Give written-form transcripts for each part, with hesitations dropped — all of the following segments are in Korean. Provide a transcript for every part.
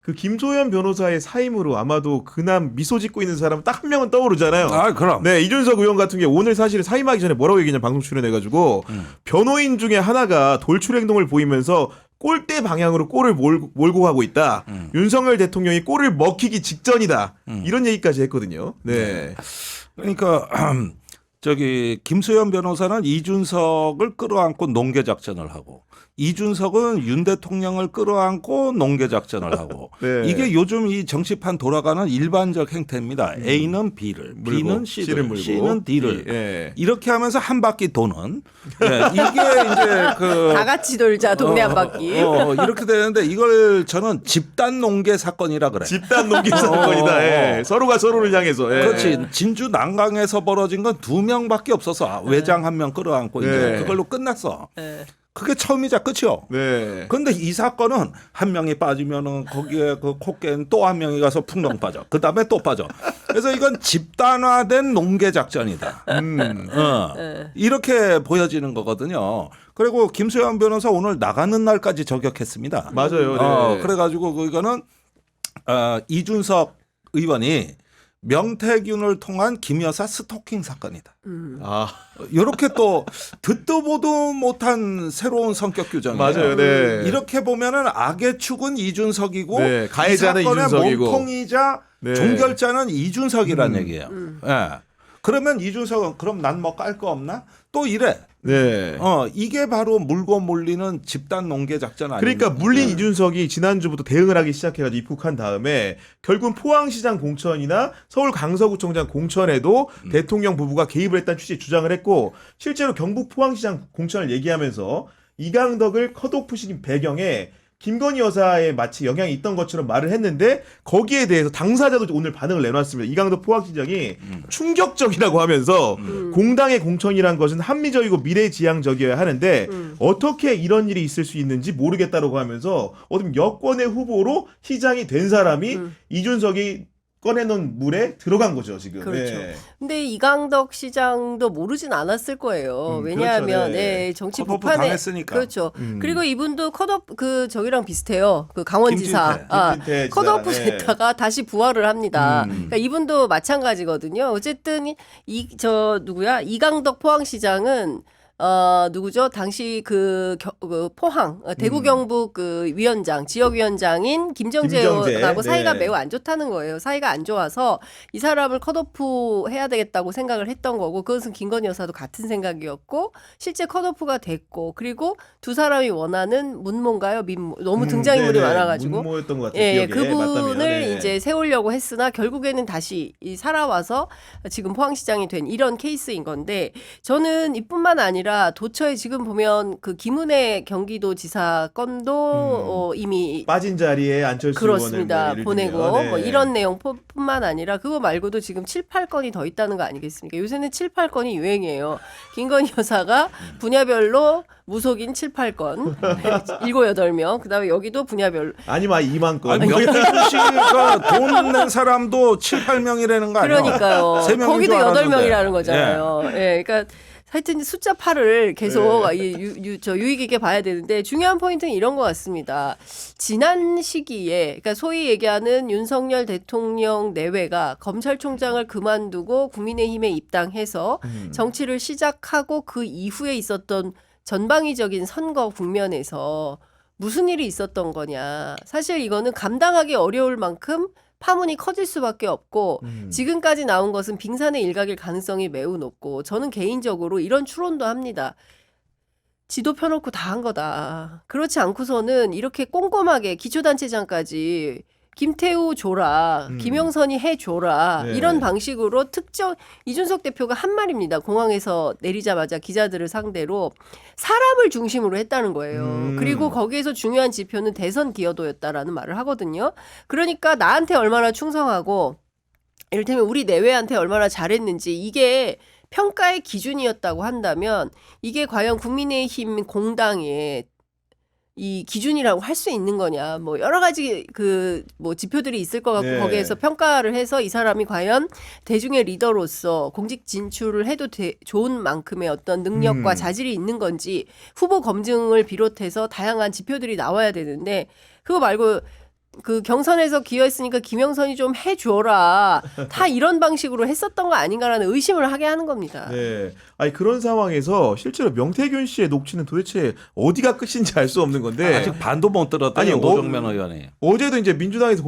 그 김소연 변호사의 사임으로 아마도 그남 미소 짓고 있는 사람 딱 한 명은 떠오르잖아요. 아, 그럼. 네, 이준석 의원 같은 게 오늘 사실 사임하기 전에 뭐라고 얘기했냐 방송 출연해가지고 변호인 중에 하나가 돌출 행동을 보이면서 골대 방향으로 골을 몰고 가고 있다. 윤석열 대통령이 골을 먹히기 직전이다. 이런 얘기까지 했거든요. 네. 그러니까 저기 김소연 변호사는 이준석을 끌어안고 농계 작전을 하고 이준석은 윤 대통령을 끌어안고 농계 작전을 하고 네. 이게 요즘 이 정치판 돌아가는 일반적 행태입니다. A는 B를, B는 C를 물고, C는 D를 예. 이렇게 하면서 한 바퀴 도는 이게 이제 그 다 같이 돌자 동네 한 바퀴. 이렇게 되는데 이걸 저는 집단 농계 사건이라 그래. 집단 농기 사건이다. 예. 서로가 서로를 향해서. 예. 그렇지. 진주 난강에서 벌어진 건 2명밖에 없어서 외장 1명 끌어안고 이제 네. 그걸로 끝났어. 네. 그게 처음이자 끝이요. 네. 그런데 이 사건은 한 명이 빠지면은 거기에 그 콧개는 또 한 명이 가서 풍덩 빠져. 그 다음에 또 빠져. 그래서 이건 집단화된 농계 작전이다. 이렇게 보여지는 거거든요. 그리고 김소연 변호사 오늘 나가는 날까지 저격했습니다. 맞아요. 네. 그래가지고 이거는 이준석 의원이 명태균을 통한 김 여사 스토킹 사건이다. 아, 이렇게 또 듣도 보도 못한 새로운 성격 규정이에요. 맞아요. 네. 이렇게 보면은 악의 축은 이준석이고 네, 가해자는 이 사건의 이준석이고. 몸통이자 네. 종결자는 이준석이란 얘기예요. 예. 그러면 이준석은 그럼 난 뭐 깔 거 없나? 또 이래. 네. 이게 바로 물고 몰리는 집단 농계 작전 아닙니까? 그러니까 물린 이준석이 지난주부터 대응을 하기 시작해가지고 입국한 다음에 결국은 포항시장 공천이나 서울 강서구청장 공천에도 대통령 부부가 개입을 했다는 취지의 주장을 했고 실제로 경북 포항시장 공천을 얘기하면서 이강덕을 컷오프시킨 배경에 김건희 여사의 마치 영향이 있던 것처럼 말을 했는데 거기에 대해서 당사자도 오늘 반응을 내놨습니다. 이강덕 포항시장이 충격적이라고 하면서 공당의 공천이란 것은 합리적이고 미래지향적이어야 하는데 어떻게 이런 일이 있을 수 있는지 모르겠다라고 하면서 어떤 여권의 후보로 시장이 된 사람이 이준석이 꺼내놓은 물에 들어간 거죠 지금. 그렇죠. 네. 근데 이강덕 시장도 모르진 않았을 거예요. 왜냐하면 그렇죠, 네. 정치 컷오프 북한에 당했으니까. 그렇죠. 그리고 이분도 컷오프 그 저기랑 비슷해요. 그 강원지사 김진태 지사. 컷오프 네. 됐다가 다시 부활을 합니다. 그러니까 이분도 마찬가지거든요. 어쨌든 저 누구야 이강덕 포항시장은 누구죠? 당시 그 포항 대구 경북 그 위원장 지역위원장인 김정재 의원하고 사이가 네. 매우 안 좋다는 거예요. 사이가 안 좋아서 이 사람을 컷오프 해야 되겠다고 생각을 했던 거고 그것은 김건희 여사도 같은 생각이었고 실제 컷오프가 됐고 그리고 두 사람이 원하는 문모인가요? 민모 너무 등장인물이 네네. 많아가지고 문모였던 것 같아요. 예, 기억에. 그분을 맞다면. 네. 이제 세우려고 했으나 결국에는 다시 살아와서 지금 포항시장이 된 이런 케이스인 건데 저는 이뿐만 아니라 도처에 지금 보면 그 김은혜 경기도지사 건도 이미 빠진 자리에 안철수 그렇습니다. 의원을 보내고 네. 뭐 이런 내용뿐만 아니라 그거 말고도 지금 7, 8건이 더 있다는 거 아니겠습니까? 요새는 7, 8건이 유행이에요. 김건희 여사가 분야별로 무속인 7, 8건 7, 8명 그다음에 여기도 분야별로 아니면 2만 건. 명태균 씨가 돈 낸 사람도 7, 8명이라는 거 아니에요? 그러니까요. 세 명인 거기도 줄 알았는데. 8명이라는 거잖아요. 예. 그러니까 하여튼 숫자 8을 계속 네. 유익 있게 봐야 되는데 중요한 포인트는 이런 것 같습니다. 지난 시기에 그러니까 소위 얘기하는 윤석열 대통령 내외가 검찰총장을 그만두고 국민의힘에 입당해서 정치를 시작하고 그 이후에 있었던 전방위적인 선거 국면에서 무슨 일이 있었던 거냐. 사실 이거는 감당하기 어려울 만큼 파문이 커질 수밖에 없고 지금까지 나온 것은 빙산의 일각일 가능성이 매우 높고 저는 개인적으로 이런 추론도 합니다. 지도 펴놓고 다 한 거다. 그렇지 않고서는 이렇게 꼼꼼하게 기초단체장까지 김태우 줘라, 김영선이 해줘라 네. 이런 방식으로 특정 이준석 대표가 한 말입니다. 공항에서 내리자마자 기자들을 상대로 사람을 중심으로 했다는 거예요. 그리고 거기에서 중요한 지표는 대선 기여도였다라는 말을 하거든요. 그러니까 나한테 얼마나 충성하고 이를테면 우리 내외한테 얼마나 잘했는지 이게 평가의 기준이었다고 한다면 이게 과연 국민의힘 공당의 이 기준이라고 할 수 있는 거냐. 뭐 여러 가지 그 뭐 지표들이 있을 것 같고 네. 거기에서 평가를 해서 이 사람이 과연 대중의 리더로서 공직 진출을 해도 좋은 만큼의 어떤 능력과 자질이 있는 건지 후보 검증을 비롯해서 다양한 지표들이 나와야 되는데 그거 말고 그 경선에서 기여했으니까 김영선이 좀 해줘라. 다 이런 방식으로 했었던 거 아닌가라는 의심을 하게 하는 겁니다. 네. 아니 그런 상황에서 실제로 명태균 씨의 녹취는 도대체 어디가 끝인지 알 수 없는 건데 아직 반도 못 들었다니 아니, 노정면 의원이. 어제도 이제 민주당에서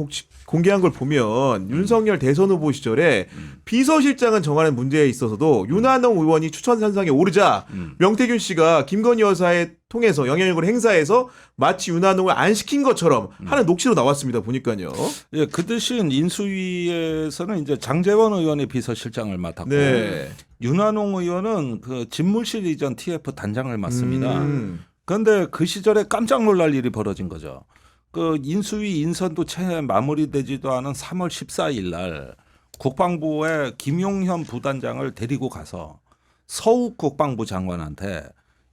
공개한 걸 보면 윤석열 대선 후보 시절에 비서실장은 정하는 문제에 있어서도 윤한홍 의원이 추천 선상에 오르자 명태균 씨가 김건희 여사에 통해서 영향력을 행사해서 마치 윤한홍을 안 시킨 것처럼 하는 녹취로 나왔습니다. 보니까요. 예, 그 대신 인수위에서는 이제 장제원 의원이 비서실장을 맡았고 네. 윤한홍 의원은 그 집무실 이전 TF 단장을 맡습니다. 음. 그런데 그 시절에 깜짝 놀랄 일이 벌어진 거죠. 그 인수위 인선도 채 마무리되지도 않은 3월 14일 날 국방부에 김용현 부단장을 데리고 가서 서욱 국방부 장관한테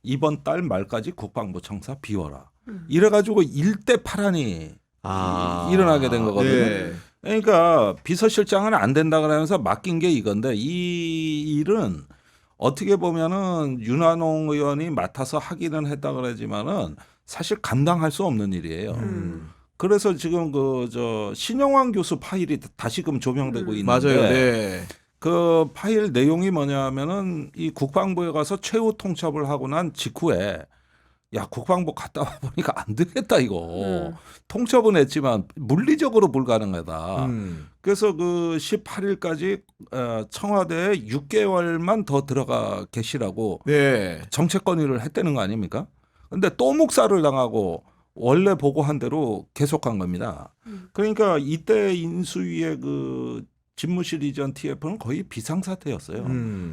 이번 달 말까지 국방부 청사 비워라. 이래가지고 일대 파란이 일어나게 된 거거든요. 네. 그러니까 비서실장은 안 된다 그러면서 맡긴 게 이건데 이 일은 어떻게 보면은 윤한홍 의원이 맡아서 하기는 했다 그러지만은 사실 감당할 수 없는 일이에요. 그래서 지금 그 저 신영환 교수 파일이 다시금 조명되고 있는데 맞아요. 네. 그 파일 내용이 뭐냐면은 이 국방부에 가서 최후 통첩을 하고 난 직후에 야 국방부 갔다 와 보니까 안 되겠다 이거 통첩은 했지만 물리적으로 불가능하다. 그래서 그 18일까지 청와대에 6개월만 더 들어가 계시라고 네. 정책 건의를 했다는 거 아닙니까? 근데 또 묵살을 당하고 원래 보고한 대로 계속한 겁니다. 그러니까 이때 인수위의 그 집무실 이전 TF는 거의 비상사태였어요.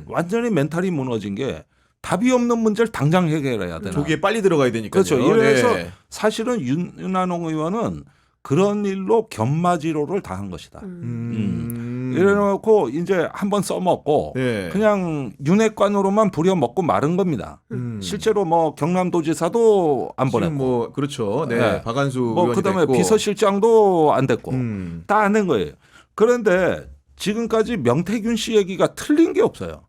완전히 멘탈이 무너진 게 답이 없는 문제를 당장 해결해야 되나. 조기에 빨리 들어가야 되니까요. 그렇죠. 이래서 네. 사실은 윤한홍 의원은 그런 일로 견마지로를 당한 것이다. 이래놓고 이제 한번 써먹고 네. 그냥 윤핵관으로만 부려먹고 마른 겁니다. 실제로 뭐 경남도지사도 안 지금 보냈고 뭐 그렇죠. 네. 네. 박한수 뭐 의원이 그다음에 됐고. 비서실장도 안 됐고 다 안 된 거예요. 그런데 지금까지 명태균 씨 얘기가 틀린 게 없어요.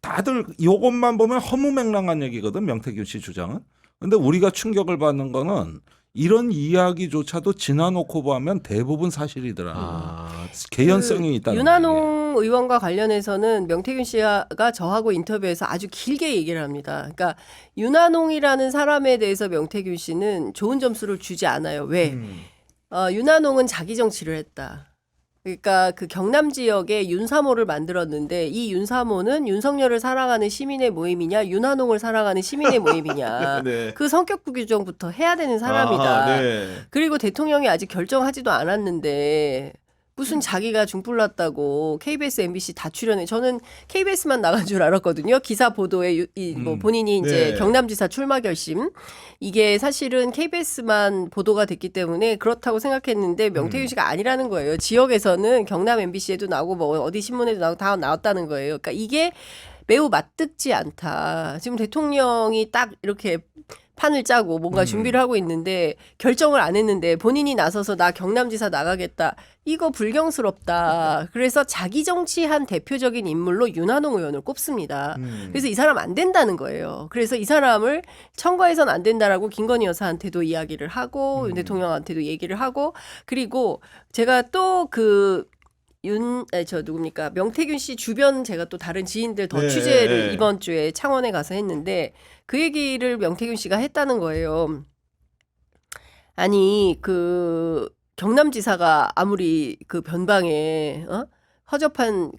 다들 이것만 보면 허무맹랑한 얘기거든 명태균 씨 주장은. 근데 우리가 충격을 받는 거는 이런 이야기조차도 지나놓고 보면 대부분 사실이더라. 개연성이 있다는 윤한홍 의원과 관련해서는 명태균 씨가 저하고 인터뷰에서 아주 길게 얘기를 합니다. 그러니까 윤한홍이라는 사람에 대해서 명태균 씨는 좋은 점수를 주지 않아요. 왜? 윤한홍은 자기 정치를 했다. 그러니까 그 경남 지역에 윤사모를 만들었는데 이 윤사모는 윤석열을 사랑하는 시민의 모임이냐 윤한홍을 사랑하는 시민의 모임이냐 네. 그 성격 규정부터 해야 되는 사람이다. 아하, 네. 그리고 대통령이 아직 결정하지도 않았는데 무슨 자기가 중불났다고 KBS, MBC 다 출연해. 저는 KBS만 나간 줄 알았거든요. 기사 보도에 뭐 본인이 이제 네. 경남지사 출마 결심 이게 사실은 KBS만 보도가 됐기 때문에 그렇다고 생각했는데 명태균 씨가 아니라는 거예요. 지역에서는 경남 MBC에도 나오고 뭐 어디 신문에도 나오고 다 나왔다는 거예요. 그러니까 이게 매우 맞듣지 않다. 지금 대통령이 딱 이렇게 판을 짜고 뭔가 준비를 하고 있는데 결정을 안 했는데 본인이 나서서 나 경남지사 나가겠다. 이거 불경스럽다. 그래서 자기 정치한 대표적인 인물로 윤한홍 의원을 꼽습니다. 그래서 이 사람 안 된다는 거예요. 그래서 이 사람을 청구해서는 안 된다라고 김건희 여사한테도 이야기를 하고 윤 대통령한테도 얘기를 하고 그리고 제가 또 누굽니까? 명태균 씨 주변 제가 또 다른 지인들 더 네. 취재를 이번 주에 창원에 가서 했는데 그 얘기를 명태균 씨가 했다는 거예요. 아니, 그 경남지사가 아무리 그 변방에 허접한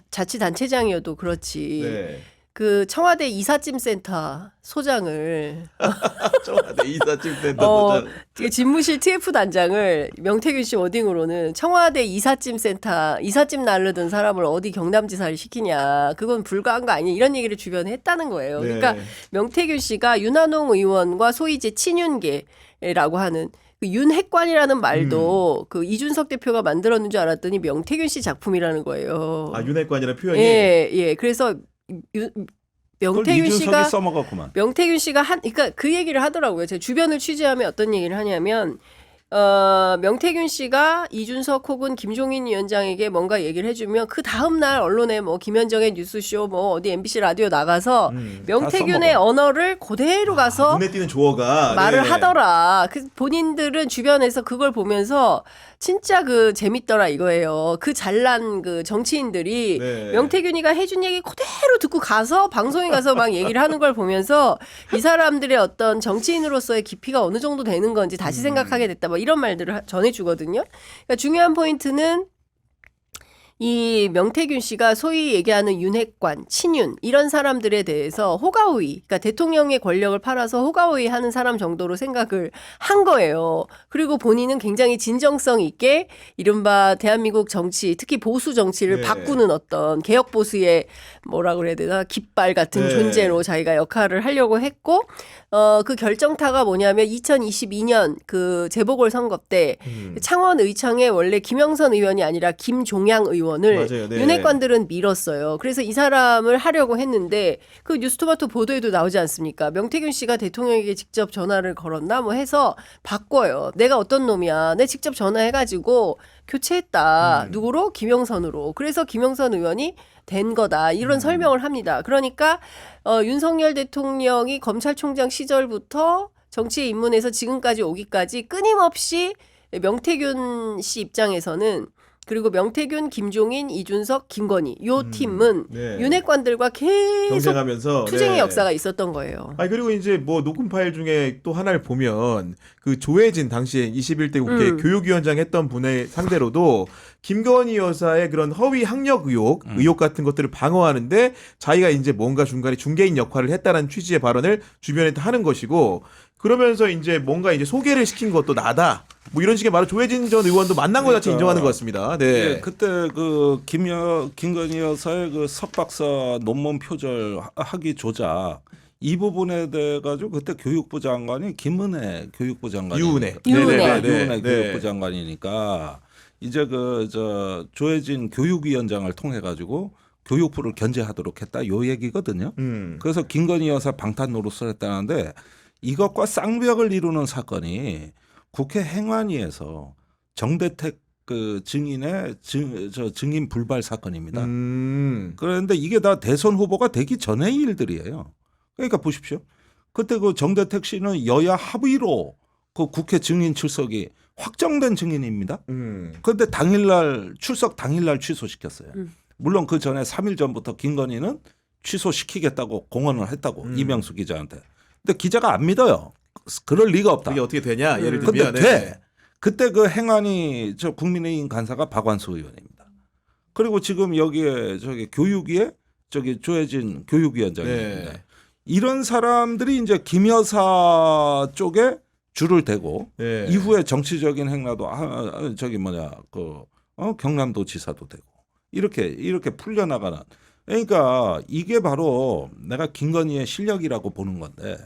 자치단체장이어도 그렇지. 네. 그 청와대 이삿짐센터 소장을 청와대 이삿짐센터 소장. 그 집무실 TF 단장을 명태균 씨 워딩으로는 청와대 이삿짐 나르던 사람을 어디 경남지사를 시키냐. 그건 불가한 거 아니냐. 이런 얘기를 주변에 했다는 거예요. 네. 그러니까 명태균 씨가 윤한홍 의원과 소위 이제 친윤계라고 하는 그 윤핵관이라는 말도 그 이준석 대표가 만들었는 줄 알았더니 명태균 씨 작품이라는 거예요. 아, 윤핵관이라는 표현이. 예. 그래서 명태균 씨가 써먹었구만. 명태균 씨가 그러니까 그 얘기를 하더라고요. 제 주변을 취재하면 어떤 얘기를 하냐면 명태균 씨가 이준석 혹은 김종인 위원장에게 뭔가 얘기를 해주면 그 다음 날 언론에 뭐 김현정의 뉴스쇼 뭐 어디 MBC 라디오 나가서 명태균의 써먹어. 언어를 그대로 가서 눈에 띄는 조어가 말을 네. 하더라. 그 본인들은 주변에서 그걸 보면서 진짜 그 재밌더라 이거예요. 그 잘난 그 정치인들이 네. 명태균이가 해준 얘기 그대로 듣고 가서 방송에 가서 막 얘기를 하는 걸 보면서 이 사람들의 어떤 정치인으로서의 깊이가 어느 정도 되는 건지 다시 생각하게 됐다. 뭐 이런 말들을 전해주거든요. 그러니까 중요한 포인트는 이 명태균 씨가 소위 얘기하는 윤핵관, 친윤 이런 사람들에 대해서 호가호의, 그러니까 대통령의 권력을 팔아서 호가호의 하는 사람 정도로 생각을 한 거예요. 그리고 본인은 굉장히 진정성 있게 이른바 대한민국 정치, 특히 보수 정치를 네. 바꾸는 어떤 개혁 보수의 뭐라 그래야 되나 깃발 같은 네. 존재로 자기가 역할을 하려고 했고, 그 결정타가 뭐냐면 2022년 그 재보궐 선거 때 창원 의창에 원래 김영선 의원이 아니라 김종양 의원을 맞아요. 네. 윤핵관들은 밀었어요. 그래서 이 사람을 하려고 했는데 그 뉴스토마토 보도에도 나오지 않습니까? 명태균 씨가 대통령에게 직접 전화를 걸었나 뭐 해서 바꿔요. 내가 어떤 놈이야. 내 직접 전화해가지고 교체했다. 누구로? 김영선으로. 그래서 김영선 의원이 된 거다. 이런 설명을 합니다. 그러니까 윤석열 대통령이 검찰총장 시절부터 정치에 입문해서 지금까지 오기까지 끊임없이 명태균 씨 입장에서는 그리고 명태균, 김종인, 이준석, 김건희 요 팀은 네. 윤핵관들과 계속 경쟁하면서 투쟁의 네. 역사가 있었던 거예요. 아니 그리고 이제 뭐 녹음 파일 중에 또 하나를 보면 그 조혜진 당시에 21대 국회 교육위원장 했던 분의 상대로도 김건희 여사의 그런 허위 학력 의혹 같은 것들을 방어하는데 자기가 이제 뭔가 중간에 중개인 역할을 했다는 취지의 발언을 주변에 하는 것이고 그러면서 이제 뭔가 이제 소개를 시킨 것도 나다. 뭐 이런 식의 말을 조혜진 전 의원도 만난 것 자체 그러니까, 인정하는 것 같습니다. 네. 예, 그때 그 김건희 여사의 그 석박사 논문 표절하기 조작 이 부분에 대해 가지고 그때 교육부 장관이 김은혜 교육부 장관이 유은혜. 유은혜. 네네네. 유은혜 네. 교육부 장관이니까 이제 그 저 조혜진 교육위원장을 통해 가지고 교육부를 견제하도록 했다 요 얘기거든요. 그래서 김건희 여사 방탄 노릇을 했다는데 이것과 쌍벽을 이루는 사건이 국회 행안위에서 정대택 그 증인의 증인 불발 사건입니다. 그런데 이게 다 대선 후보가 되기 전의 일들이에요. 그러니까 보십시오. 그때 그 정대택 씨는 여야 합의로 그 국회 증인 출석이 확정된 증인입니다. 그런데 당일날 출석 당일날 취소시켰어요. 물론 그 전에 3일 전부터 김건희는 취소시키겠다고 공언을 했다고 이명수 기자한테. 근데 기자가 안 믿어요. 그럴 리가 없다. 그게 어떻게 되냐? 예를 근데 들면 돼. 그때 그 행안위 저 국민의힘 간사가 박완수 의원입니다. 그리고 지금 여기에 저기 교육위에 저기 조혜진 교육위원장입니다. 네. 이런 사람들이 이제 김 여사 쪽에 줄을 대고 네. 이후에 정치적인 행라도 저기 뭐냐 그 경남도 지사도 되고 이렇게 풀려나가는. 그러니까 이게 바로 내가 김건희의 실력이라고 보는 건데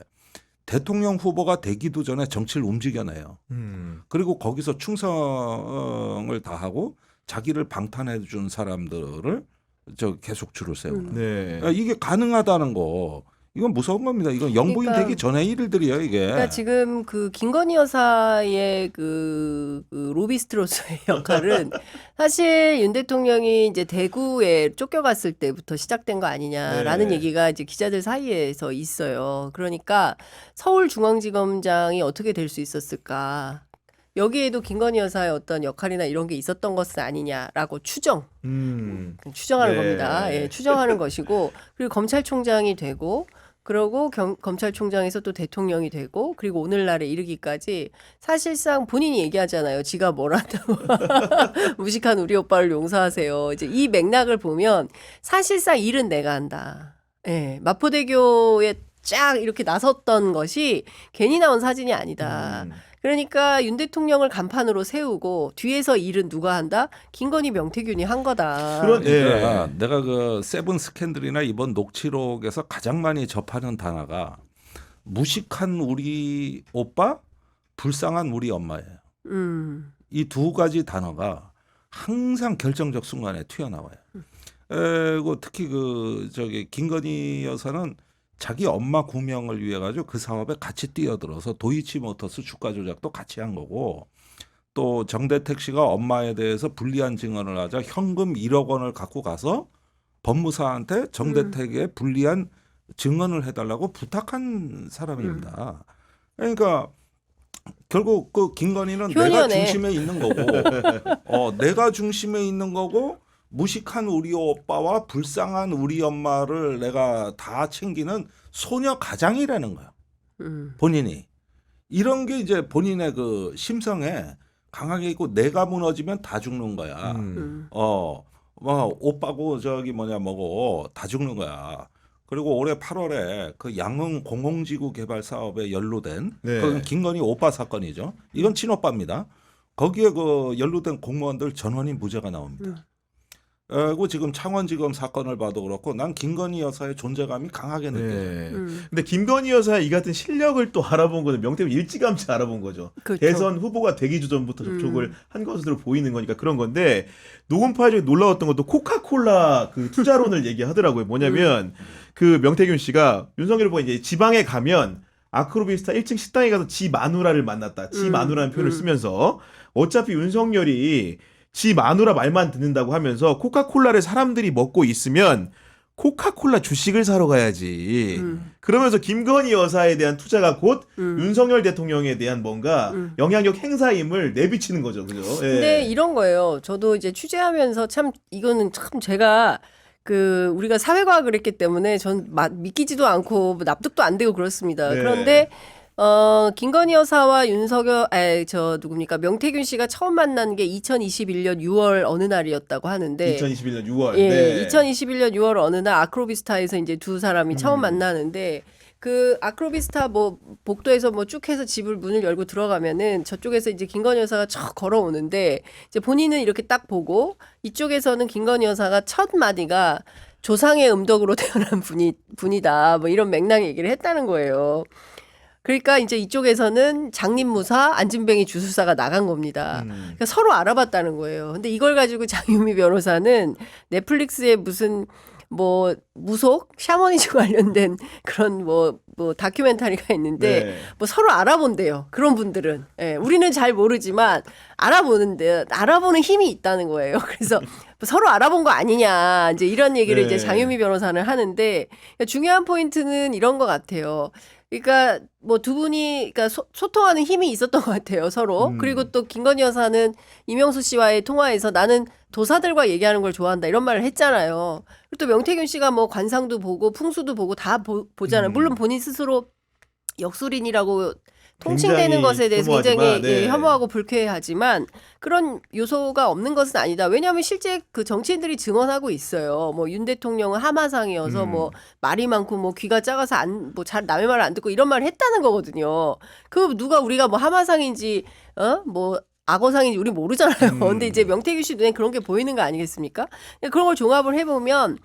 대통령 후보가 되기도 전에 정치를 움직여내요. 그리고 거기서 충성을 다하고 자기를 방탄해 준 사람들을 저 계속 줄을 세우는. 네. 그러니까 이게 가능하다는 거. 이건 무서운 겁니다. 이건 영부인 그러니까- 되기 전의 일들이에요, 이게. 그러니까 지금 그 김건희 여사의 그 로비스트로서의 역할은 사실 윤 대통령이 이제 대구에 쫓겨갔을 때부터 시작된 거 아니냐라는 네. 얘기가 이제 기자들 사이에서 있어요. 그러니까 서울중앙지검장이 어떻게 될 수 있었을까? 여기에도 김건희 여사의 어떤 역할이나 이런 게 있었던 것은 아니냐라고 추정하는 네. 겁니다. 예, 추정하는 것이고 그리고 검찰총장이 되고 그러고 검찰총장에서 또 대통령이 되고 그리고 오늘날에 이르기까지 사실상 본인이 얘기하잖아요. 지가 뭘 한다고. 무식한 우리 오빠를 용서하세요. 이제 이 맥락을 보면 사실상 일은 내가 한다. 예, 마포대교에 쫙 이렇게 나섰던 것이 괜히 나온 사진이 아니다. 그러니까 윤 대통령을 간판으로 세우고 뒤에서 일은 누가 한다? 김건희 명태균이 한 거다. 그러니까 내가 그 세븐 스캔들이나 이번 녹취록에서 가장 많이 접하는 단어가 무식한 우리 오빠, 불쌍한 우리 엄마예요. 이 두 가지 단어가 항상 결정적 순간에 튀어나와요. 그리고 특히 그 저기 김건희 여사는 자기 엄마 구명을 위해 가지고 그 사업에 같이 뛰어들어서 도이치모터스 주가 조작도 같이 한 거고 또 정대택 씨가 엄마에 대해서 불리한 증언을 하자 현금 1억 원을 갖고 가서 법무사한테 정대택에 불리한 증언을 해달라고 부탁한 사람입니다. 그러니까 결국 그 김건희는 내가 효녀네. 중심에 있는 거고, 내가 중심에 있는 거고 무식한 우리 오빠와 불쌍한 우리 엄마를 내가 다 챙기는 소녀 가장이라는 거예요. 본인이 이런 게 이제 본인의 그 심성에 강하게 있고 내가 무너지면 다 죽는 거야. 뭐 오빠고 저기 뭐고 다 죽는 거야. 그리고 올해 8월에 그 양흥 공공지구 개발 사업에 연루된 네. 그건 김건희 오빠 사건이죠. 이건 친오빠입니다. 거기에 그 연루된 공무원들 전원이 무죄가 나옵니다. 그리고 지금 창원지검 사건을 봐도 그렇고 난 김건희 여사의 존재감이 강하게 느껴져요. 네. 근데 김건희 여사의 이 같은 실력을 또 알아본 거는 명태균 일찌감치 알아본 거죠. 그렇죠. 대선 후보가 되기 전부터 접촉을 한 것으로 보이는 거니까 그런 건데 녹음 파일 중에 놀라웠던 것도 코카콜라 그 투자론을 얘기하더라고요. 뭐냐면 그 명태균 씨가 윤석열 후보가 이제 지방에 가면 아크로비스타 1층 식당에 가서 지 마누라를 만났다. 지 마누라는 표현을 쓰면서 어차피 윤석열이 지 마누라 말만 듣는다고 하면서 코카콜라를 사람들이 먹고 있으면 코카콜라 주식을 사러 가야지. 그러면서 김건희 여사에 대한 투자가 곧 윤석열 대통령에 대한 뭔가 영향력 행사임을 내비치는 거죠. 그죠? 예. 근데 이런 거예요. 저도 이제 취재하면서 참 이거는 참 제가 그 우리가 사회과학을 했기 때문에 전 믿기지도 않고 납득도 안 되고 그렇습니다. 네. 그런데 김건희 여사와 누굽니까? 명태균 씨가 처음 만난 게 2021년 6월 어느 날이었다고 하는데 2021년 6월. 예, 네. 2021년 6월 어느 날 아크로비스타에서 이제 두 사람이 처음 만나는데 그 아크로비스타 뭐 복도에서 뭐 쭉 해서 집을 문을 열고 들어가면은 저쪽에서 이제 김건희 여사가 척 걸어오는데 이제 본인은 이렇게 딱 보고 이쪽에서는 김건희 여사가 첫 마디가 조상의 음덕으로 태어난 분이다 뭐 이런 맥락 얘기를 했다는 거예요. 그러니까 이제 이쪽에서는 장님무사, 안진뱅이 주술사가 나간 겁니다. 그러니까 서로 알아봤다는 거예요. 근데 이걸 가지고 장유미 변호사는 넷플릭스에 무슨 뭐 무속 샤머니즘 관련된 그런 뭐 다큐멘터리가 있는데 네. 뭐 서로 알아본대요. 그런 분들은. 예, 우리는 잘 모르지만 알아보는 힘이 있다는 거예요. 그래서 뭐 서로 알아본 거 아니냐 이제 이런 얘기를 네. 이제 장유미 변호사는 하는데 중요한 포인트는 이런 것 같아요. 그러니까 뭐 두 분이 그러니까 소통하는 힘이 있었던 것 같아요 서로. 그리고 또 김건희 여사는 이명수 씨와의 통화에서 나는 도사들과 얘기하는 걸 좋아한다 이런 말을 했잖아요. 그리고 또 명태균 씨가 뭐 관상도 보고 풍수도 보고 다 보잖아요. 물론 본인 스스로 역술인이라고 통칭되는 굉장히 것에 대해서 굉장히 혐오하지만, 네. 예, 혐오하고 불쾌해하지만 그런 요소가 없는 것은 아니다. 왜냐하면 실제 그 정치인들이 증언하고 있어요. 뭐 윤 대통령은 하마상이어서 뭐 말이 많고 뭐 귀가 작아서 뭐 잘 남의 말을 안 듣고 이런 말을 했다는 거거든요. 그 누가 우리가 뭐 하마상인지 뭐 악어상인지 우리 모르잖아요. 근데 이제 명태균 씨 눈에 그런 게 보이는 거 아니겠습니까? 그런 걸 종합을 해보면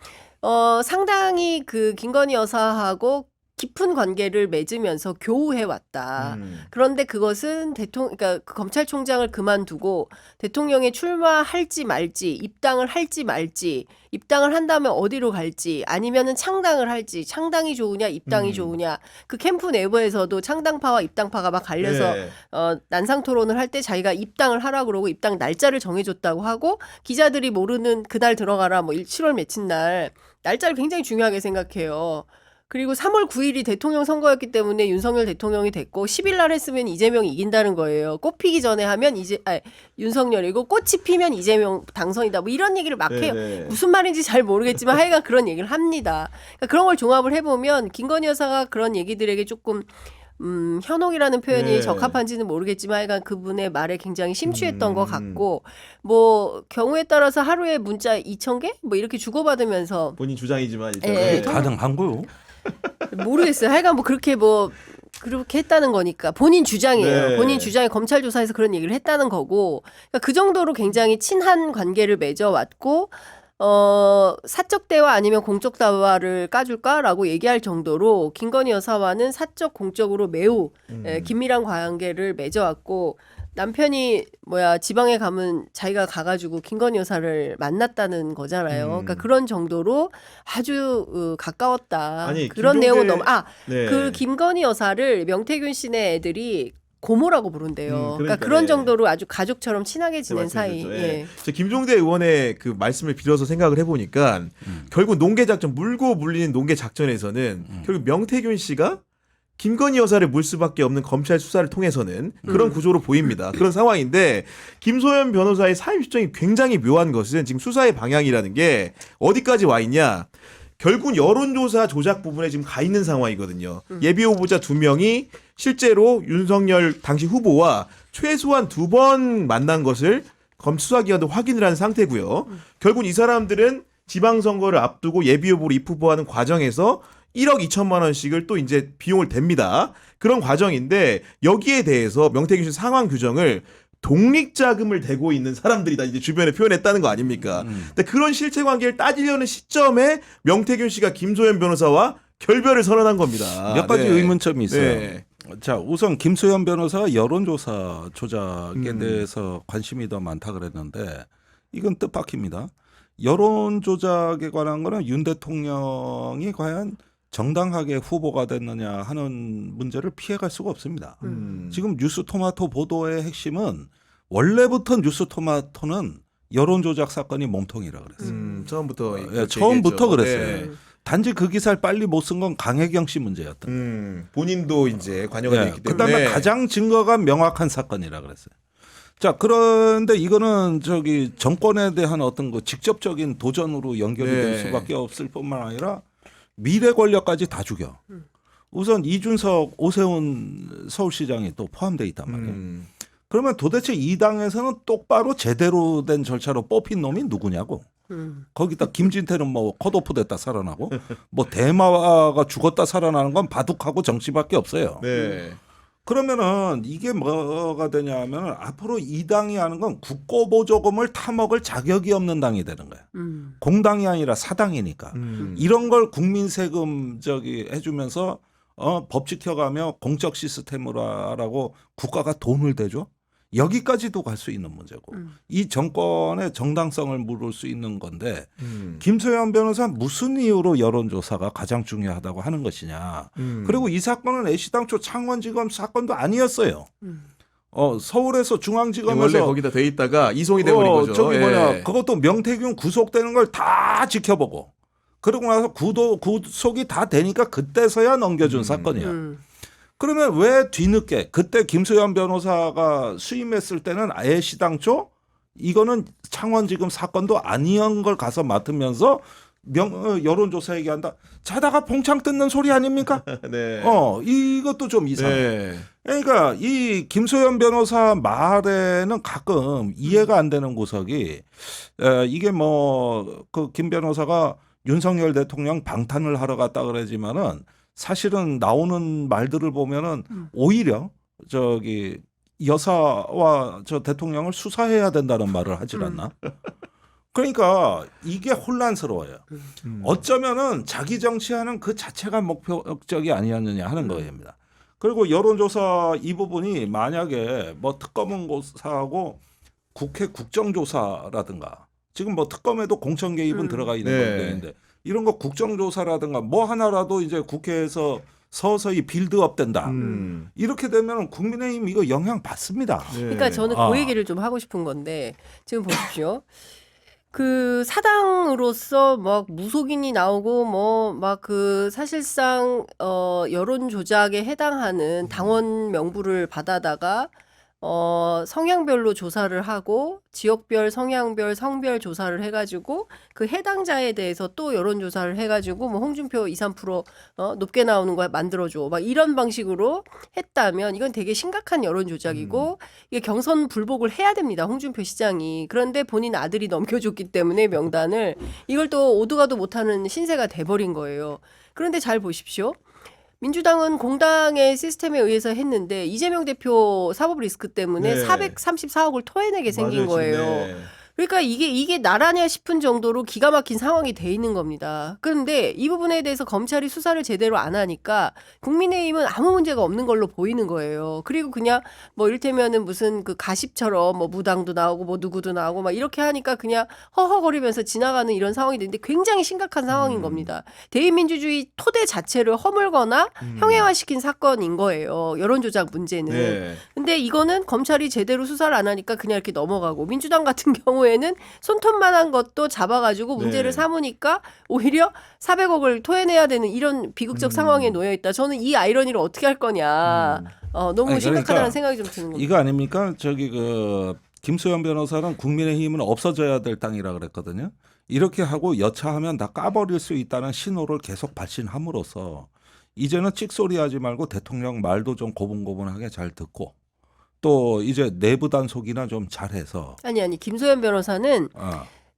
상당히 그 김건희 여사하고 깊은 관계를 맺으면서 교우해 왔다. 그런데 그것은 그러니까 그 검찰총장을 그만두고 대통령에 출마할지 말지, 입당을 할지 말지, 입당을 한다면 어디로 갈지, 아니면은 창당을 할지, 창당이 좋으냐, 입당이 좋으냐. 그 캠프 내부에서도 창당파와 입당파가 막 갈려서 네. 난상 토론을 할 때 자기가 입당을 하라 그러고 입당 날짜를 정해줬다고 하고 기자들이 모르는 그날 들어가라 뭐 7월 며칠 날 날짜를 굉장히 중요하게 생각해요. 그리고 3월 9일이 대통령 선거였기 때문에 윤석열 대통령이 됐고 10일 날 했으면 이재명이 이긴다는 거예요. 꽃 피기 전에 하면 윤석열이고 꽃이 피면 이재명 당선이다. 뭐 이런 얘기를 막 해요. 네네. 무슨 말인지 잘 모르겠지만 하여간 그런 얘기를 합니다. 그러니까 그런 걸 종합을 해보면 김건희 여사가 그런 얘기들에게 조금 현혹이라는 표현이 네. 적합한지는 모르겠지만 하여간 그분의 말에 굉장히 심취했던 것 같고 뭐 경우에 따라서 하루에 문자 2,000개? 뭐 이렇게 주고받으면서 본인 주장이지만 일단 예, 가능한 거요. 모르겠어요. 하여간 뭐 그렇게 했다는 거니까 본인 주장이에요. 네. 본인 주장에 검찰 조사에서 그런 얘기를 했다는 거고 그러니까 그 정도로 굉장히 친한 관계를 맺어왔고 사적 대화 아니면 공적 대화를 까줄까라고 얘기할 정도로 김건희 여사와는 사적 공적으로 매우 긴밀한 관계를 맺어왔고 남편이 지방에 가면 자기가 가가지고 김건희 여사를 만났다는 거잖아요. 그러니까 그런 정도로 아주 가까웠다. 아니, 그런 김종대- 내용은 너무 네. 그 김건희 여사를 명태균 씨네 애들이 고모라고 부른대요. 그러니까 그러니까, 그런 네. 정도로 아주 가족처럼 친하게 지낸 사이. 말씀드렸죠. 예. 저 김종대 의원의 그 말씀을 빌어서 생각을 해보니까 결국 농계 작전 물고 물리는 농계 작전에서는 결국 명태균 씨가 김건희 여사를 물 수밖에 없는 검찰 수사를 통해서는 그런 구조로 보입니다. 그런 상황인데 김소연 변호사의 사임 시점이 굉장히 묘한 것은 지금 수사의 방향이라는 게 어디까지 와 있냐. 결국 여론조사 조작 부분에 지금 가 있는 상황이거든요. 예비 후보자 2명이 실제로 윤석열 당시 후보와 최소한 2번 만난 것을 수사기관도 확인을 한 상태고요. 결국 이 사람들은 지방선거를 앞두고 예비 후보로 입후보하는 과정에서 1억 2천만 원씩을 또 이제 비용을 댑니다. 그런 과정인데 여기에 대해서 명태균 씨 상황 규정을 독립자금을 대고 있는 사람들이다 이제 주변에 표현했다는 거 아닙니까? 근데 그런 실체 관계를 따지려는 시점에 명태균 씨가 김소연 변호사와 결별을 선언한 겁니다. 몇 가지 네. 의문점이 있어요. 네. 자, 우선 김소연 변호사가 여론조사 조작에 대해서 관심이 더 많다 그랬는데 이건 뜻밖입니다. 여론 조작에 관한 거는 윤 대통령이 과연 정당하게 후보가 됐느냐 하는 문제를 피해갈 수가 없습니다. 지금 뉴스토마토 보도의 핵심은 원래부터 뉴스토마토는 여론 조작 사건이 몸통이라 그랬어요. 처음부터 예, 처음부터 그랬어요. 네. 단지 그 기사를 빨리 못 쓴 건 강혜경 씨 문제였던 거예요. 본인도 이제 관여가 예, 됐기 때문에. 그다음에 가장 증거가 명확한 사건이라 그랬어요. 자, 그런데 이거는 저기 정권에 대한 어떤 그 직접적인 도전으로 연결이 될 네. 수밖에 없을 뿐만 아니라 미래 권력까지 다 죽여. 우선 이준석, 오세훈 서울시장이 또 포함되어 있단 말이에요. 그러면 도대체 이 당에서는 똑바로 제대로 된 절차로 뽑힌 놈이 누구냐고. 거기다 김진태는 뭐 컷오프 됐다 살아나고 뭐 대마가 죽었다 살아나는 건 바둑하고 정치밖에 없어요. 네. 그러면은 이게 뭐가 되냐 하면 앞으로 이 당이 하는 건 국고보조금을 타먹을 자격이 없는 당이 되는 거야. 공당이 아니라 사당이니까. 이런 걸 국민 세금 저기 해주면서 법 지켜가며 공적 시스템으로 하라고 국가가 돈을 대줘? 여기까지도 갈 수 있는 문제고 이 정권의 정당성을 물을 수 있는 건데 김소연 변호사 무슨 이유로 여론조사가 가장 중요하다고 하는 것이냐. 그리고 이 사건은 애시당초 창원지검 사건도 아니었어요. 서울에서 중앙지검에서 원래 거기다 돼 있다가 이송이 돼버린 거죠. 저기 예. 뭐냐 그것도 명태균 구속되는 걸 다 지켜보고 그러고 나서 구속이 다 되니까 그때서야 넘겨준 사건이야. 그러면 왜 뒤늦게 그때 김소연 변호사가 수임했을 때는 아예 시당초 이거는 창원지검 사건도 아니한 걸 가서 맡으면서 여론조사 얘기한다. 자다가 봉창 뜯는 소리 아닙니까? 네. 이것도 좀 이상해. 네. 그러니까 이 김소연 변호사 말에는 가끔 이해가 안 되는 구석이 이게 뭐 그 김 변호사가 윤석열 대통령 방탄을 하러 갔다 그러지만은 사실은 나오는 말들을 보면은 오히려 저기 여사와 저 대통령을 수사해야 된다는 말을 하질 않나? 그러니까 이게 혼란스러워요. 어쩌면은 자기 정치하는 그 자체가 목적이 아니었느냐 하는 거입니다. 그리고 여론조사 이 부분이 만약에 뭐 특검은 고사하고 국회 국정조사라든가 지금 뭐 특검에도 공천 개입은 들어가 있는 건데 이런 거 국정조사라든가 뭐 하나라도 이제 국회에서 서서히 빌드업 된다. 이렇게 되면 국민의힘 이거 영향 받습니다. 그러니까 저는 그 얘기를 좀 하고 싶은 건데 지금 보십시오. 그 사당으로서 막 무속인이 나오고 뭐 막 그 사실상 여론 조작에 해당하는 당원 명부를 받아다가 성향별로 조사를 하고 지역별, 성향별, 성별 조사를 해가지고 그 해당자에 대해서 또 여론조사를 해가지고 뭐 홍준표 2, 3% 높게 나오는 거 만들어줘. 막 이런 방식으로 했다면 이건 되게 심각한 여론조작이고 이게 경선 불복을 해야 됩니다. 홍준표 시장이. 그런데 본인 아들이 넘겨줬기 때문에 명단을 이걸 또 오도가도 못하는 신세가 돼버린 거예요. 그런데 잘 보십시오. 민주당은 공당의 시스템에 의해서 했는데 이재명 대표 사법 리스크 때문에 네. 434억을 토해내게 생긴 맞아요, 거예요. 네. 그러니까 이게 나라냐 싶은 정도로 기가 막힌 상황이 돼 있는 겁니다. 그런데 이 부분에 대해서 검찰이 수사를 제대로 안 하니까 국민의힘은 아무 문제가 없는 걸로 보이는 거예요. 그리고 그냥 뭐 이를테면은 무슨 그 가십처럼 뭐 무당도 나오고 뭐 누구도 나오고 막 이렇게 하니까 그냥 허허거리면서 지나가는 이런 상황이 되는데 굉장히 심각한 상황인 겁니다. 대의민주주의 토대 자체를 허물거나 형해화시킨 사건인 거예요. 여론조작 문제는. 네. 근데 이거는 검찰이 제대로 수사를 안 하니까 그냥 이렇게 넘어가고 민주당 같은 경우에는 손톱만한 것도 잡아가지고 문제를 네. 삼으니까 오히려 400억을 토해내야 되는 이런 비극적 상황에 놓여 있다. 저는 이 아이러니를 어떻게 할 거냐. 너무 아니, 심각하다는 그러니까 생각이 좀 드는 겁니다. 이거 아닙니까? 저기 그 김수현 변호사는 국민의힘은 없어져야 될 땅이라 그랬거든요. 이렇게 하고 여차하면 다 까버릴 수 있다는 신호를 계속 발신함으로써 이제는 찍소리하지 말고 대통령 말도 좀 고분고분하게 잘 듣고 또 이제 내부 단속이나 좀 잘해서 아니 김소연 변호사는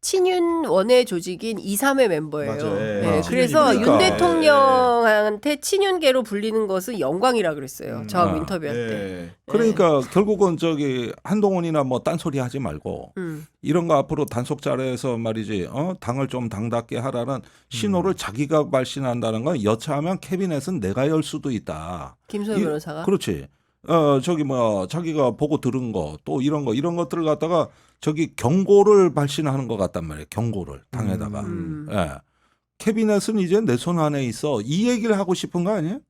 친윤 원외 조직인 2, 3회 멤버예요. 맞아요. 네, 그래서 그러니까. 윤 대통령한테 친윤계로 불리는 것은 영광이라 그랬어요. 저하고 인터뷰할 때. 네. 그러니까 결국은 저기 한동훈이나 뭐 딴소리 하지 말고 이런 거 앞으로 단속 잘해서 말이지 당을 좀 당답게 하라는 신호를 자기가 발신한다는 건 여차하면 캐비넷은 내가 열 수도 있다. 김소연 변호사가. 그렇지. 저기 뭐 자기가 보고 들은 거 또 이런 것들을 갖다가 저기 경고를 발신하는 것 같단 말이에요. 경고를 당에다가. 예. 캐비넷은 이제 내 손 안에 있어. 이 얘기를 하고 싶은 거 아니에요?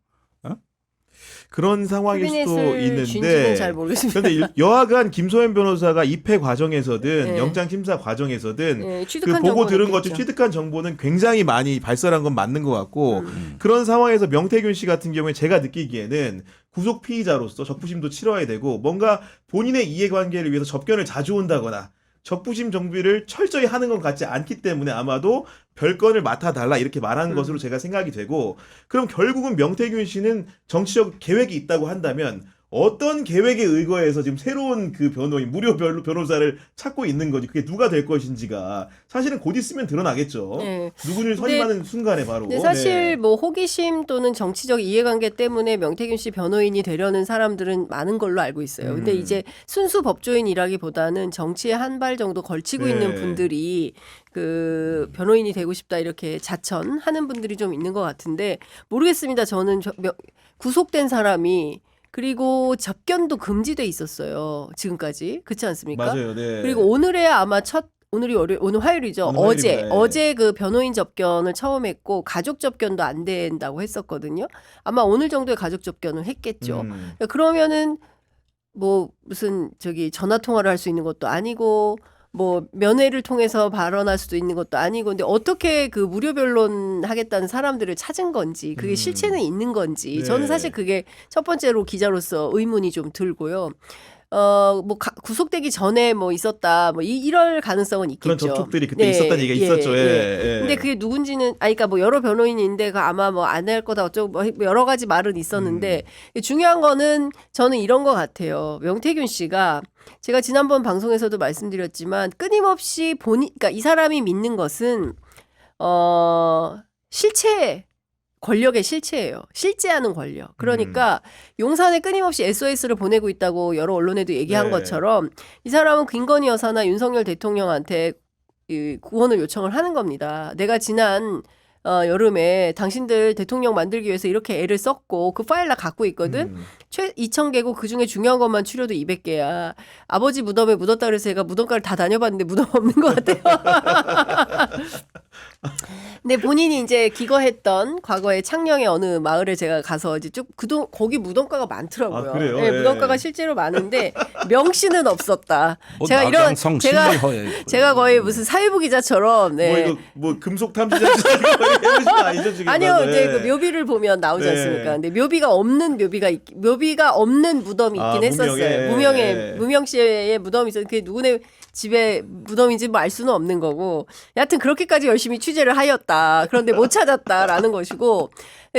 그런 상황일 수도 캐비넷을 쥔지는 있는데 잘 모르겠습니다. 그런데 여하간 김소연 변호사가 입회 과정에서든 네. 영장 심사 과정에서든 네, 그 취득한 보고 들은 정보는 것 중 있겠죠. 취득한 정보는 굉장히 많이 발설한 건 맞는 것 같고 그런 상황에서 명태균 씨 같은 경우에 제가 느끼기에는 구속 피의자로서 적부심도 치러야 되고 뭔가 본인의 이해관계를 위해서 접견을 자주 온다거나 적부심 정비를 철저히 하는 것 같지 않기 때문에 아마도 별건을 맡아달라 이렇게 말한 것으로 제가 생각이 되고 그럼 결국은 명태균 씨는 정치적 계획이 있다고 한다면 어떤 계획에 의거해서 지금 새로운 그 변호인 무료 변호사를 찾고 있는 거지 그게 누가 될 것인지가 사실은 곧 있으면 드러나겠죠. 네. 누구를 선임하는 순간에 바로. 근데 사실 네. 뭐 호기심 또는 정치적 이해관계 때문에 명태균 씨 변호인이 되려는 사람들은 많은 걸로 알고 있어요. 근데 이제 순수 법조인이라기보다는 정치에 한 발 정도 걸치고 네. 있는 분들이 그 변호인이 되고 싶다 이렇게 자천하는 분들이 좀 있는 것 같은데 모르겠습니다. 저는 구속된 사람이 그리고 접견도 금지돼 있었어요. 지금까지 그렇지 않습니까? 맞아요. 네. 그리고 오늘에야 아마 오늘 화요일이죠. 오늘 화요일입니다. 예. 어제 그 변호인 접견을 처음 했고 가족 접견도 안 된다고 했었거든요. 아마 오늘 정도의 가족 접견을 했겠죠. 그러면은 뭐 무슨 저기 전화 통화를 할 수 있는 것도 아니고 뭐 면회를 통해서 발언할 수도 있는 것도 아니고 근데 어떻게 그 무료 변론 하겠다는 사람들을 찾은 건지 그게 실체는 있는 건지 네. 저는 사실 그게 첫 번째로 기자로서 의문이 좀 들고요. 뭐 구속되기 전에 뭐 있었다 뭐 이럴 가능성은 있겠죠. 그런 접촉들이 그때 있었다는 얘기가 있었죠. 예. 근데 그게 누군지는 그러니까 뭐 여러 변호인인데 그 아마 뭐 안 할 거다 어쩌고 뭐 여러 가지 말은 있었는데 중요한 거는 저는 이런 것 같아요. 명태균 씨가 제가 지난번 방송에서도 말씀드렸지만 끊임없이 그러니까 이 사람이 믿는 것은 실체 권력의 실체예요. 실제하는 권력. 그러니까 용산에 끊임없이 SOS를 보내고 있다고 여러 언론에도 얘기한 네. 것처럼 이 사람은 김건희 여사나 윤석열 대통령한테 이 구원을 요청을 하는 겁니다. 내가 지난 여름에 당신들 대통령 만들기 위해서 이렇게 애를 썼고 그 파일 나 갖고 있거든. 2,000개고 그중에 중요한 것만 추려도 200개야. 아버지 무덤에 묻었다 그래서 제가 무덤가를 다 다녀봤는데 무덤 없는 것 같아요. 근데 본인이 이제 기거했던 과거에 창녕의 어느 마을에 제가 가서 이제 쭉 거기 무덤가가 많더라고요. 아, 그래요? 네, 네. 무덤가가 실제로 많은데 명시는 없었다. 뭐 제가 낙양성 신물허에 제가 거의 무슨 사회부 기자처럼 뭐 네. 이거 뭐 금속 탐지자 해보신 거 아니죠 지금? 아니요, 네. 이제 그 묘비를 보면 나오지 네. 않습니까? 근데 묘비가 없는 무덤이 있긴 했었어요. 무명 씨의 무덤이 있었는데 그게 누구네 집에 무덤인지 뭐 알 수는 없는 거고. 여하튼 그렇게까지 열심히 취재를 하였다. 그런데 못 찾았다라는 것이고.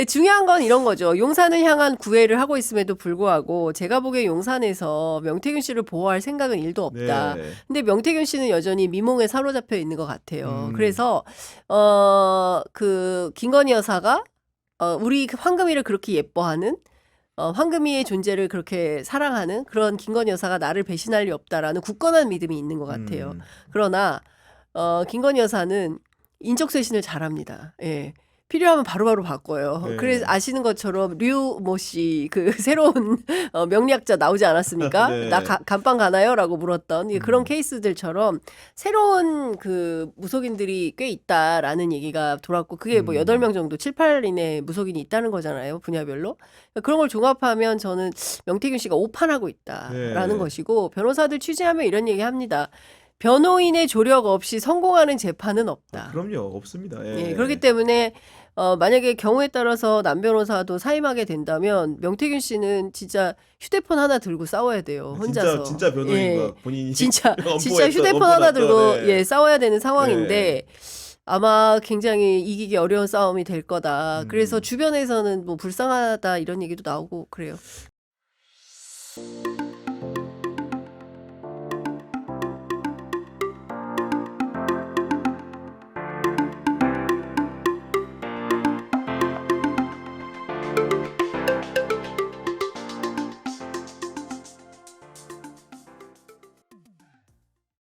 중요한 건 이런 거죠. 용산을 향한 구애를 하고 있음에도 불구하고 제가 보기에 용산에서 명태균 씨를 보호할 생각은 1도 없다. 네. 근데 명태균 씨는 여전히 미몽에 사로잡혀 있는 것 같아요. 그래서 그 김건희 여사가 우리 황금이를 그렇게 예뻐하는 황금이의 존재를 그렇게 사랑하는 그런 김건희 여사가 나를 배신할 리 없다라는 굳건한 믿음이 있는 것 같아요. 그러나 김건희 여사는 인적쇄신을 잘합니다. 예. 필요하면 바로바로 바꿔요. 네. 그래서 아시는 것처럼 류모 씨 그 새로운 명리학자 나오지 않았습니까? 네. 나 감방 가나요?라고 물었던 그런 케이스들처럼 새로운 그 무속인들이 꽤 있다라는 얘기가 돌았고 그게 뭐 8명 정도 7, 8인의 무속인이 있다는 거잖아요. 분야별로. 그런 걸 종합하면 저는 명태균 씨가 오판하고 있다라는 네. 것이고 변호사들 취재하면 이런 얘기 합니다. 변호인의 조력 없이 성공하는 재판은 없다. 그럼요. 없습니다. 예. 예, 그렇기 때문에 만약에 경우에 따라서 남 변호사도 사임하게 된다면 명태균 씨는 진짜 휴대폰 하나 들고 싸워야 돼요. 혼자서. 진짜 변호인과 예, 본인이 진짜 엄포했던, 휴대폰 하나 엄포났던, 들고 네. 예, 싸워야 되는 상황인데 아마 굉장히 이기기 어려운 싸움이 될 거다. 그래서 주변에서는 뭐 불쌍하다 이런 얘기도 나오고 그래요.